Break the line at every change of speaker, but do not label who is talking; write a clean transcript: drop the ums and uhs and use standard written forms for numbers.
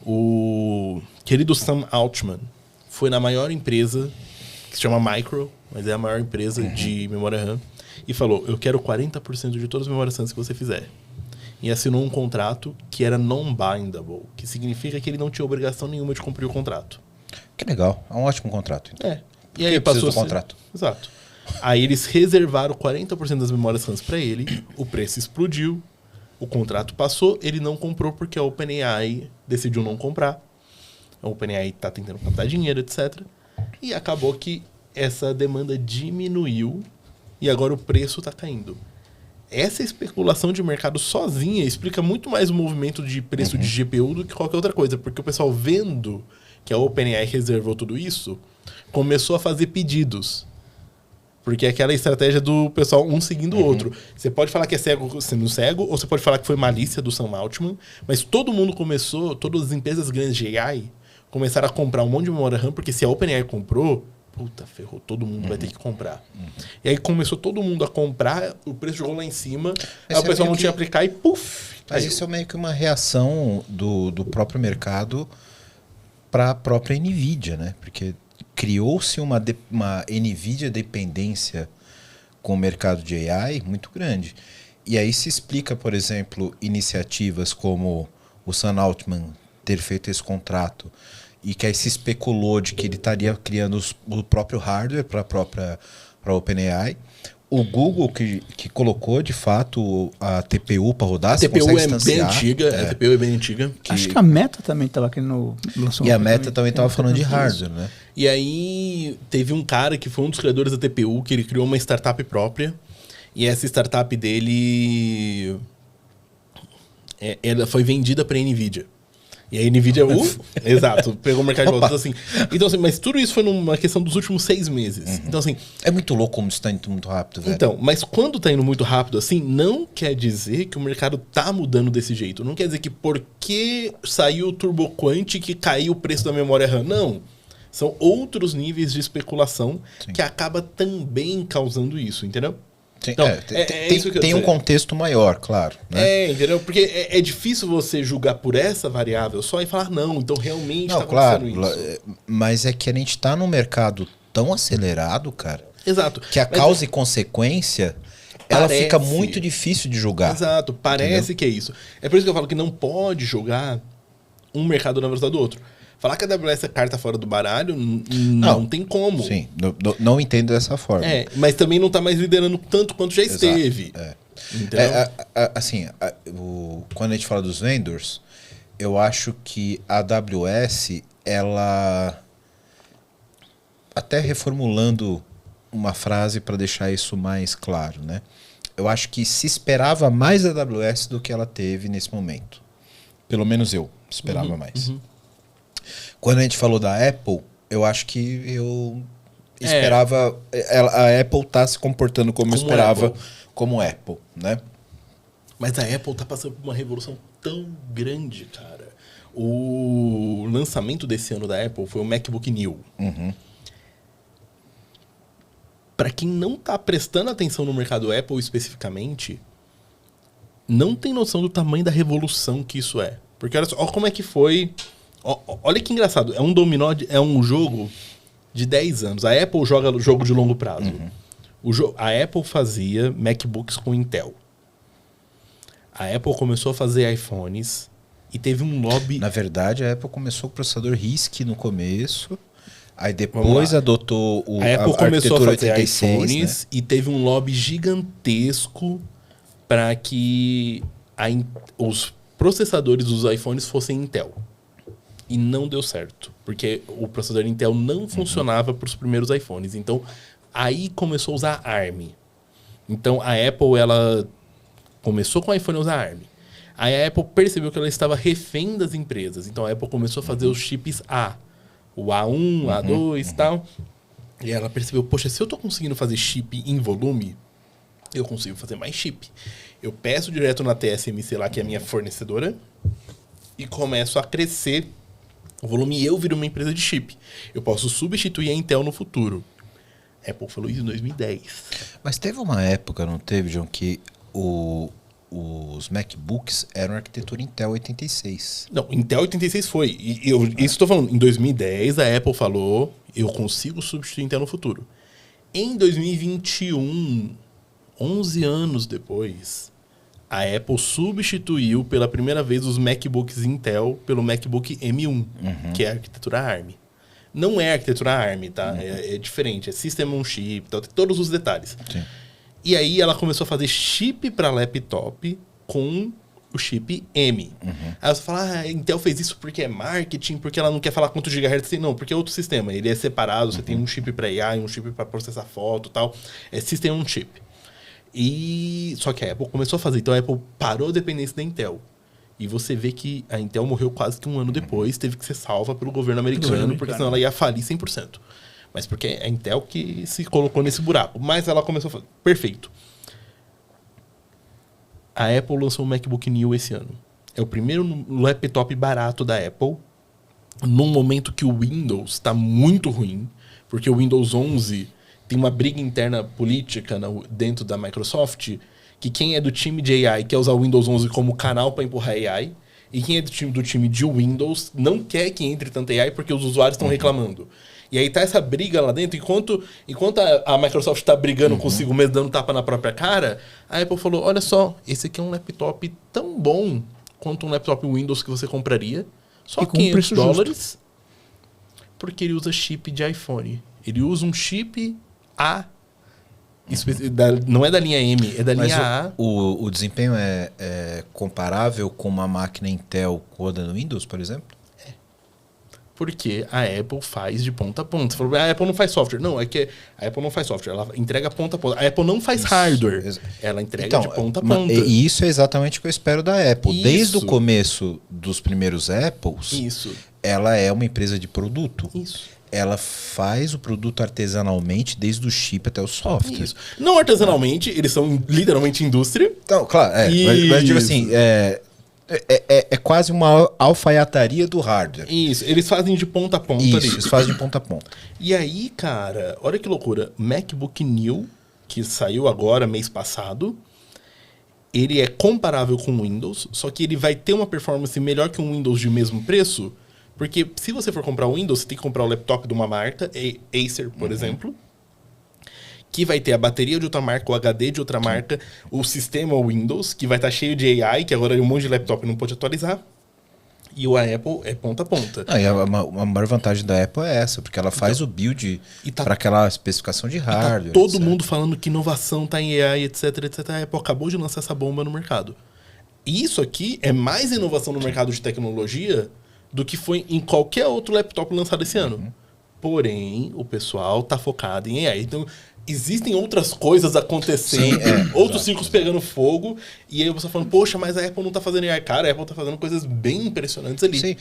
O querido Sam Altman foi na maior empresa, que se chama Micro, mas é a maior empresa de memória RAM, e falou, eu quero 40% de todas as memórias RAM que você fizer. E assinou um contrato que era non-bindable, que significa que ele não tinha obrigação nenhuma de cumprir o contrato.
Que legal, é um ótimo contrato. Então.
É. E aí passou
do contrato.
Exato. Aí eles reservaram 40% das memórias RAM para ele, o preço explodiu, o contrato passou, ele não comprou porque a OpenAI decidiu não comprar. A OpenAI está tentando captar dinheiro, etc. E acabou que essa demanda diminuiu e agora o preço está caindo. Essa especulação de mercado sozinha explica muito mais o movimento de preço de GPU do que qualquer outra coisa. Porque o pessoal vendo que a OpenAI reservou tudo isso, começou a fazer pedidos. Porque é aquela estratégia do pessoal um seguindo o outro. Você pode falar que é cego sendo cego, ou você pode falar que foi malícia do Sam Altman, mas todo mundo começou, todas as empresas grandes de AI começaram a comprar um monte de memória RAM, porque se a OpenAI comprou, puta, ferrou, todo mundo vai ter que comprar. E aí começou todo mundo a comprar, o preço jogou lá em cima, aí o pessoal não tinha que aplicar e puf!
Mas isso é meio que uma reação do próprio mercado para a própria NVIDIA, né? Porque criou-se uma NVIDIA dependência com o mercado de AI muito grande. E aí se explica, por exemplo, iniciativas como o Sam Altman ter feito esse contrato e que aí se especulou de que ele estaria criando o próprio hardware para a OpenAI. O Google que colocou, de fato, a TPU para rodar.
A TPU é bem antiga. A TPU é bem antiga.
Acho que a Meta também estava querendo lançar.
E a Meta também estava falando de hardware, né?
E aí teve um cara que foi um dos criadores da TPU, que ele criou uma startup própria. E essa startup dele ela foi vendida para a NVIDIA. E a NVIDIA, exato, pegou o mercado de volta. Assim, então, assim, mas tudo isso foi numa questão dos últimos 6 meses. Então, assim,
é muito louco como isso está indo muito rápido, velho.
Então, mas quando está indo muito rápido assim, não quer dizer que o mercado tá mudando desse jeito. Não quer dizer que porque saiu o TurboQuant que caiu o preço da memória RAM. Não. São outros níveis de especulação que acaba também causando isso, entendeu?
Então, tem um contexto maior, claro. Né?
Entendeu? Porque é difícil você julgar por essa variável só e falar, não, então realmente está acontecendo isso.
Mas é que a gente está num mercado tão acelerado, cara.
Exato.
Que a causa e consequência, ela fica muito difícil de julgar.
Exato, parece que é isso. É por isso que eu falo que não pode julgar um mercado na velocidade do outro. Falar que a AWS é carta fora do baralho, não tem como.
Sim, não entendo dessa forma.
Mas também não está mais liderando tanto quanto já esteve.
Quando a gente fala dos vendors, eu acho que a AWS, ela... Até reformulando uma frase para deixar isso mais claro, né? Eu acho que se esperava mais da AWS do que ela teve nesse momento. Pelo menos eu esperava mais. Quando a gente falou da Apple, eu acho que eu esperava... A Apple tá se comportando como eu esperava como Apple, né?
Mas a Apple tá passando por uma revolução tão grande, cara. O lançamento desse ano da Apple foi o MacBook New. Para quem não tá prestando atenção no mercado Apple especificamente, não tem noção do tamanho da revolução que isso é. Porque olha só, olha como é que foi... Olha que engraçado, é um dominó, é um jogo de 10 anos. A Apple joga jogo de longo prazo. A Apple fazia MacBooks com Intel. A Apple começou a fazer iPhones e teve um lobby...
Na verdade, a Apple começou com o processador RISC no começo, aí depois adotou
a Apple começou a fazer
86,
iPhones, né? E teve um lobby gigantesco para que os processadores dos iPhones fossem Intel. E não deu certo, porque o processador Intel não funcionava para os primeiros iPhones. Então, aí começou a usar ARM. Então, a Apple, ela começou com o iPhone a usar ARM. Aí a Apple percebeu que ela estava refém das empresas. Então, a Apple começou a fazer os chips A. O A1, A2 e tal. E ela percebeu, poxa, se eu estou conseguindo fazer chip em volume, eu consigo fazer mais chip. Eu peço direto na TSMC lá, que é a minha fornecedora, e começo a crescer o volume e eu viro uma empresa de chip. Eu posso substituir a Intel no futuro. A Apple falou isso em 2010.
Mas teve uma época, não teve, João, que o os MacBooks eram arquitetura Intel 86.
Não, Intel 86 foi. Isso estou falando, em 2010 a Apple falou, eu consigo substituir Intel no futuro. Em 2021, 11 anos depois, a Apple substituiu pela primeira vez os MacBooks Intel pelo MacBook M1, que é a arquitetura ARM. Não é a arquitetura ARM, tá? É diferente, é System on Chip, tem todos os detalhes.
Sim.
E aí ela começou a fazer chip para laptop com o chip M. Aí você fala, a Intel fez isso porque é marketing, porque ela não quer falar quantos gigahertz tem. Não, porque é outro sistema. Ele é separado, você tem um chip para AI, um chip para processar foto e tal. É System on Chip. Só que a Apple começou a fazer. Então a Apple parou a dependência da Intel. E você vê que a Intel morreu quase que um ano depois, teve que ser salva pelo governo americano, porque senão ela ia falir 100%. Mas porque é a Intel que se colocou nesse buraco. Mas ela começou a fazer. Perfeito. A Apple lançou o MacBook Neo esse ano. É o primeiro laptop barato da Apple, num momento que o Windows está muito ruim, porque o Windows 11 tem uma briga interna política dentro da Microsoft, que quem é do time de AI quer usar o Windows 11 como canal para empurrar AI, e quem é do time de Windows não quer que entre tanto AI porque os usuários estão reclamando. E aí tá essa briga lá dentro, enquanto a Microsoft tá brigando consigo mesmo, dando tapa na própria cara, a Apple falou, olha só, esse aqui é um laptop tão bom quanto um laptop Windows que você compraria, só
e com um preço
$500, porque ele usa chip de iPhone. Ele usa um chip A, não é da linha M, é da linha A.
O desempenho é comparável com uma máquina Intel rodando Windows, por exemplo?
Porque a Apple faz de ponta a ponta. Você falou, a Apple não faz software. Não, é que a Apple não faz software, ela entrega ponta a ponta. A Apple não faz hardware, ela entrega de ponta a ponta.
E isso é exatamente o que eu espero da Apple.
Isso.
Desde o começo dos primeiros Apples, ela é uma empresa de produto.
Isso.
Ela faz o produto artesanalmente, desde o chip até o software.
Isso. Não artesanalmente, eles são literalmente indústria.
Então, claro, mas digo assim, é quase uma alfaiataria do hardware.
Isso, eles fazem de ponta a ponta.
Isso,
ali.
eles fazem de ponta a ponta.
E aí, cara, olha que loucura. MacBook Neo, que saiu agora, mês passado, ele é comparável com o Windows, só que ele vai ter uma performance melhor que um Windows de mesmo preço, porque se você for comprar o Windows, você tem que comprar o laptop de uma marca, Acer, por exemplo, que vai ter a bateria de outra marca, o HD de outra marca, o sistema Windows, que vai estar cheio de AI, que agora um monte de laptop não pode atualizar. E o Apple é ponta a ponta.
E a maior vantagem da Apple é essa, porque ela faz o build para aquela especificação de hardware.
Tá todo mundo falando que inovação tá em AI, etc, etc. A Apple acabou de lançar essa bomba no mercado. E isso aqui é mais inovação no mercado de tecnologia do que foi em qualquer outro laptop lançado esse ano. Porém, o pessoal tá focado em AI. Então, existem outras coisas acontecendo, outros ciclos pegando fogo, e aí você falando, poxa, mas a Apple não tá fazendo AI. Cara, a Apple tá fazendo coisas bem impressionantes ali.
Sim.